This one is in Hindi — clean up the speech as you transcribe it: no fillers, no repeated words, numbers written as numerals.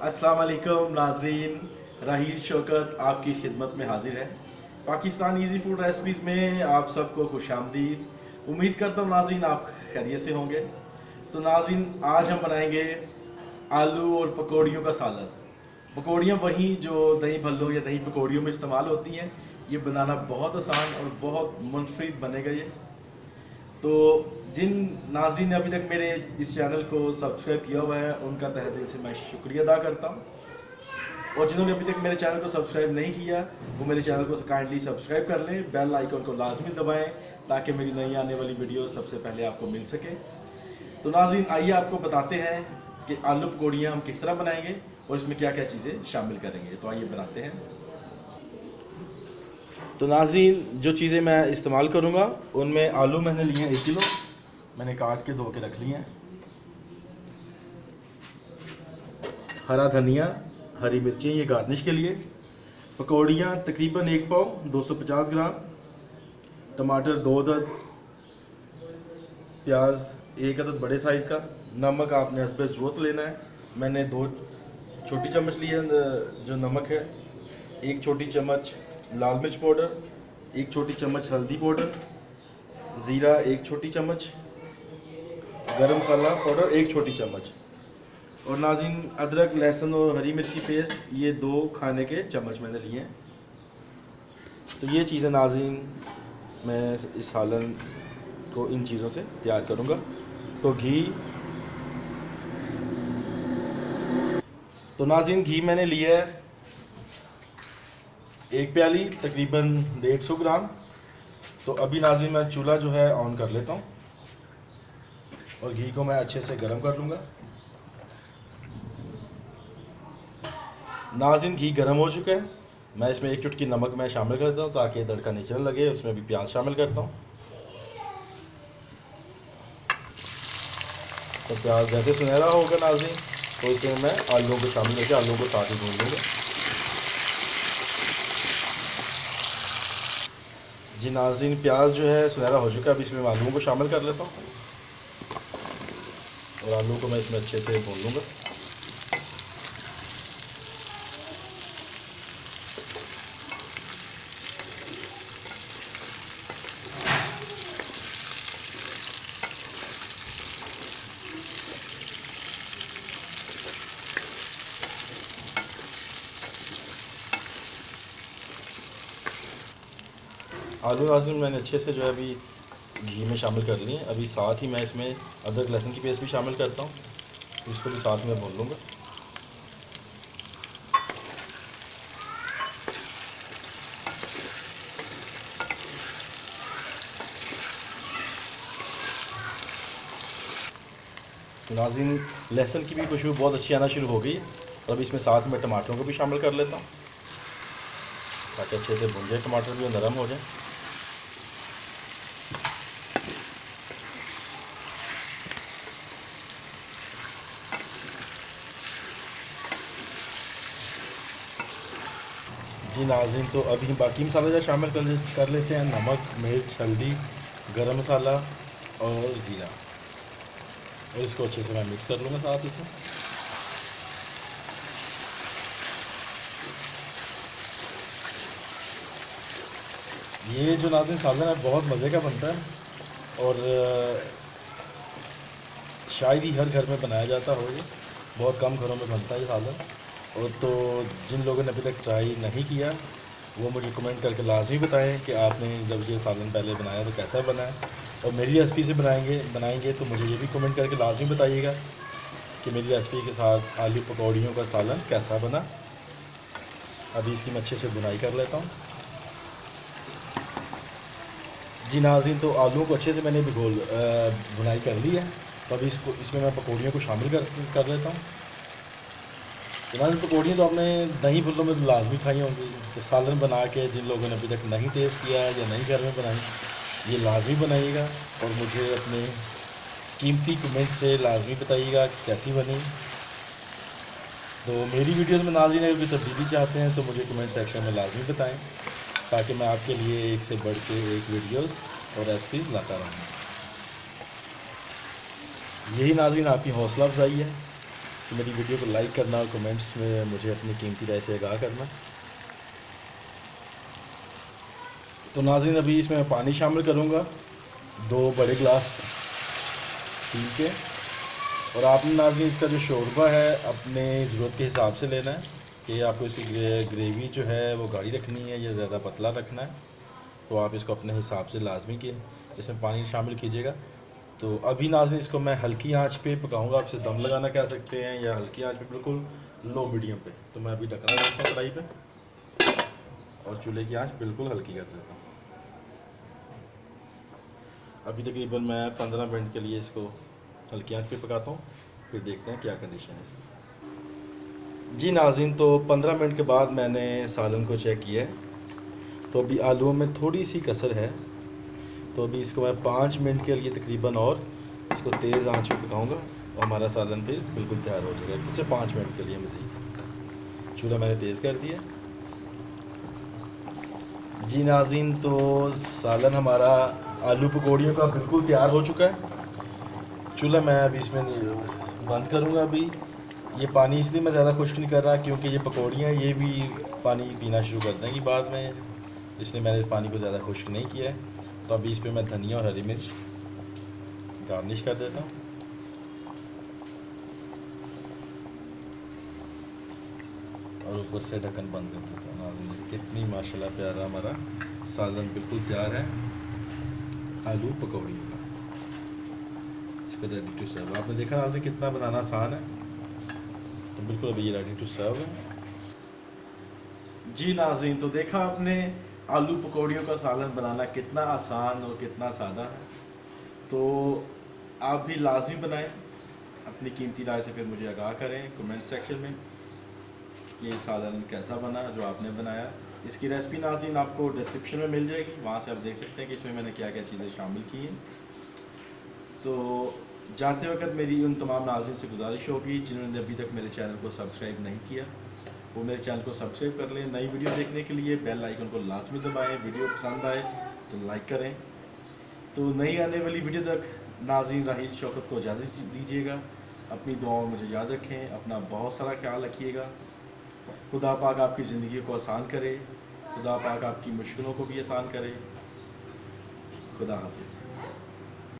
अस्सलाम वालेकुम नाज़रीन, राहील शौकत आपकी खिदमत में हाजिर है। पाकिस्तान इजी फूड रेसिपीज़ में आप सबको खुशामदीद। उम्मीद करता हूँ नाज़रीन आप खैरियत से होंगे। तो नाज़रीन आज हम बनाएंगे आलू और पकौड़ियों का सालन। पकौड़ियाँ वही जो दही भल्लों या दही पकौड़ियों में इस्तेमाल होती हैं। ये बनाना बहुत आसान और बहुत मुनफरिद बनेगा ये। तो जिन नाज़रीन ने अभी तक मेरे इस चैनल को सब्सक्राइब किया हुआ है उनका तहे दिल से मैं शुक्रिया अदा करता हूँ, और जिन्होंने अभी तक मेरे चैनल को सब्सक्राइब नहीं किया वो मेरे चैनल को काइंडली सब्सक्राइब कर लें, बेल आइकन को लाजमी दबाएं ताकि मेरी नई आने वाली वीडियो सबसे पहले आपको मिल सके। तो नाज़रीन आइए आपको बताते हैं कि आलू पकौड़ियाँ हम किस तरह बनाएंगे और इसमें क्या क्या चीज़ें शामिल करेंगे। तो आइए बनाते हैं। तो नाज़रीन जो चीज़ें मैं इस्तेमाल करूँगा उनमें आलू मैंने लिए हैं 1 किलो, मैंने काट के धो के रख लिए हैं। हरा धनिया, हरी मिर्चें ये गार्निश के लिए। पकौड़ियाँ तकरीबन 1 पाव 250 ग्राम। टमाटर 2 अदद। प्याज 1 अदद बड़े साइज़ का। नमक आपने हस्बे ज़रूरत लेना है। मैंने 2 छोटी चम्मच लिए जो नमक है। 1 छोटी चम्मच लाल मिर्च पाउडर, 1 छोटी चम्मच हल्दी पाउडर, ज़ीरा 1 छोटी चम्मच, गरम मसाला पाउडर 1 छोटी चम्मच, और नाज़रीन अदरक लहसुन और हरी मिर्च की पेस्ट ये 2 खाने के चम्मच मैंने लिए हैं। तो ये चीज़ें नाज़रीन मैं इस सालन को इन चीज़ों से तैयार करूँगा। तो घी, तो नाज़रीन घी मैंने लिया है 1 प्याली तकरीबन 150 ग्राम। तो अभी नाज़रीन मैं चूल्हा जो है ऑन कर लेता हूँ और घी को मैं अच्छे से गर्म कर लूँगा। नाज़रीन घी गर्म हो चुका है। मैं इसमें 1 चुटकी नमक मैं शामिल करता हूँ ताकि तड़का नीचे न लगे। उसमें भी प्याज शामिल करता हूँ। तो प्याज जैसे सुनहरा होगा नाज़रीन तो इसमें मैं आलूओं को शामिल करके आलूओं को साथ ही भून लूँगा। जी नाज़रीन प्याज जो है सुनहरा हो चुका है। अब इसमें मैं आलूओं को शामिल कर लेता हूँ और आलू को मैं इसमें अच्छे से भून लूँगा। आलू नाज़रीन मैंने अच्छे से जो है अभी घी में शामिल कर लिए हैं। अभी साथ ही मैं इसमें अदरक लहसुन की पेस्ट भी शामिल करता हूँ, इसको भी साथ में भून लूँगा। नाज़रीन लहसुन की भी खुशबू बहुत अच्छी आना शुरू हो गई है। और अभी इसमें साथ में टमाटरों को भी शामिल कर लेता हूँ ताकि अच्छे से भून जाए, टमाटर भी नरम हो जाए। जी नाज़रीन तो अभी बाकी मसाले जो शामिल कर लेते हैं। नमक, मिर्च, हल्दी, गरम मसाला और ज़ीरा, और इसको अच्छे से मैं मिक्स कर लूँगा साथ इसमें। ये जो नाज़रीन सालन है बहुत मज़े का बनता है और शायद ही हर घर में बनाया जाता हो। ये बहुत कम घरों में बनता है ये सालन। और तो जिन लोगों ने अभी तक ट्राई नहीं किया वो मुझे कमेंट करके लाजमी बताएं कि आपने जब ये सालन पहले बनाया तो कैसा बना है, और मेरी रेसिपी से बनाएंगे तो मुझे ये भी कमेंट करके लाजमी बताइएगा कि मेरी रेसिपी के साथ आलू पकौड़ियों का सालन कैसा बना। अभी इसकी मैं अच्छे से बुनाई कर लेता हूँ। जी नाज़रीन तो आलूओं को अच्छे से मैंने बुनाई कर ली है। तो अभी इसमें मैं पकौड़ियों को शामिल कर लेता हूँ। नाज़रीन पकौड़ियाँ तो आपने दही भल्लों में लाजमी खाई होंगी। तो सालन बना के जिन लोगों ने अभी तक नहीं टेस्ट किया या नहीं घर में बनाई, ये लाजमी बनाइएगा और मुझे अपने कीमती कमेंट से लाजमी बताइएगा कैसी बनी। तो मेरी वीडियोज़ में नाज़रीन अगर कोई तब्दीली चाहते हैं तो मुझे कमेंट सेक्शन में लाजमी बताएं ताकि मैं आपके लिए एक से बढ़ के एक वीडियोज़ और रेसिपीज़ लाता रहूँ। यही नाज़रीन आपकी हौसला अफजाई है तो मेरी वीडियो को लाइक करना और कमेंट्स में मुझे अपनी कीमती राय से आगाह करना। तो नाज़रीन अभी इसमें मैं पानी शामिल करूँगा 2 बड़े गिलास स्टील के। और आपने नाज़रीन इसका जो शोरबा है अपने ज़रूरत के हिसाब से लेना है कि आपको इसकी ग्रेवी जो है वो गाढ़ी रखनी है या ज़्यादा पतला रखना है। तो आप इसको अपने हिसाब से लाजमी के इसमें पानी शामिल कीजिएगा। तो अभी नाज़रीन इसको मैं हल्की आंच पे पकाऊंगा। आप इसे दम लगाना कह सकते हैं या हल्की आंच पे बिल्कुल लो मीडियम पे। तो मैं अभी ढकना रखता हूँ कढ़ाई पे और चूल्हे की आंच बिल्कुल हल्की कर देता हूँ। अभी तकरीबन मैं 15 मिनट के लिए इसको हल्की आंच पे पकाता हूँ, फिर देखते हैं क्या कंडीशन है इसकी। जी नाज़रीन, तो 15 मिनट के बाद मैंने सालन को चेक किया है, तो अभी आलूओं में थोड़ी सी कसर है। तो अभी इसको मैं 5 मिनट के लिए तकरीबन और इसको तेज़ आंच पे पकाऊंगा और हमारा सालन फिर बिल्कुल तैयार हो जाएगा। सिर्फ 5 मिनट के लिए मज़ीद। चूल्हा मैंने तेज़ कर दिया। जी नाज़रीन, तो सालन हमारा आलू पकौड़ियों का बिल्कुल तैयार हो चुका है। चूल्हा मैं अभी इसमें बंद करूँगा। अभी ये पानी इसलिए मैं ज़्यादा खुश्क नहीं कर रहा क्योंकि ये पकौड़ियाँ ये भी पानी पीना शुरू कर देंगी बाद में, इसलिए मैंने पानी को ज़्यादा खुश्क नहीं किया है। तो अभी इस पर मैं धनिया और हरी मिर्च गार्निश कर देता हूँ। और ऊपर से ढक्कन बंद कर देता हूँ। नाज़रीन कितनी माशाल्लाह प्यारा हमारा सालन बिल्कुल तैयार है आलू पकौड़ी का। इस पर रेडी टू सर्व। आपने देखा नाज़रीन कितना बनाना आसान है। तो बिल्कुल अभी ये रेडी टू सर्व है। जी नाज़रीन, तो देखा आपने आलू पकौड़ियों का सालन बनाना कितना आसान और कितना सादा है। तो आप भी लाजमी बनाएं। अपनी कीमती राय से फिर मुझे आगाह करें कमेंट सेक्शन में कि ये सालन कैसा बना जो आपने बनाया। इसकी रेसिपी नाज़रीन आपको डिस्क्रिप्शन में मिल जाएगी, वहाँ से आप देख सकते हैं कि इसमें मैंने क्या क्या चीज़ें शामिल की हैं। तो जाते वक्त मेरी उन तमाम नाज़रीन से गुजारिश होगी जिन्होंने अभी तक मेरे चैनल को सब्सक्राइब नहीं किया, वो मेरे चैनल को सब्सक्राइब कर लें। नई वीडियो देखने के लिए बेल आइकन को लाजमी दबाएं। वीडियो पसंद आए तो लाइक करें। तो नई आने वाली वीडियो तक नाज़रीन राहील शौकत को इजाज़त दीजिएगा। अपनी दुआओं में मुझे याद रखें। अपना बहुत सारा ख्याल रखिएगा। खुदा पाक आपकी ज़िंदगी को आसान करे। खुदा पाक आपकी मुश्किलों को भी आसान करे। खुदा हाफिज़।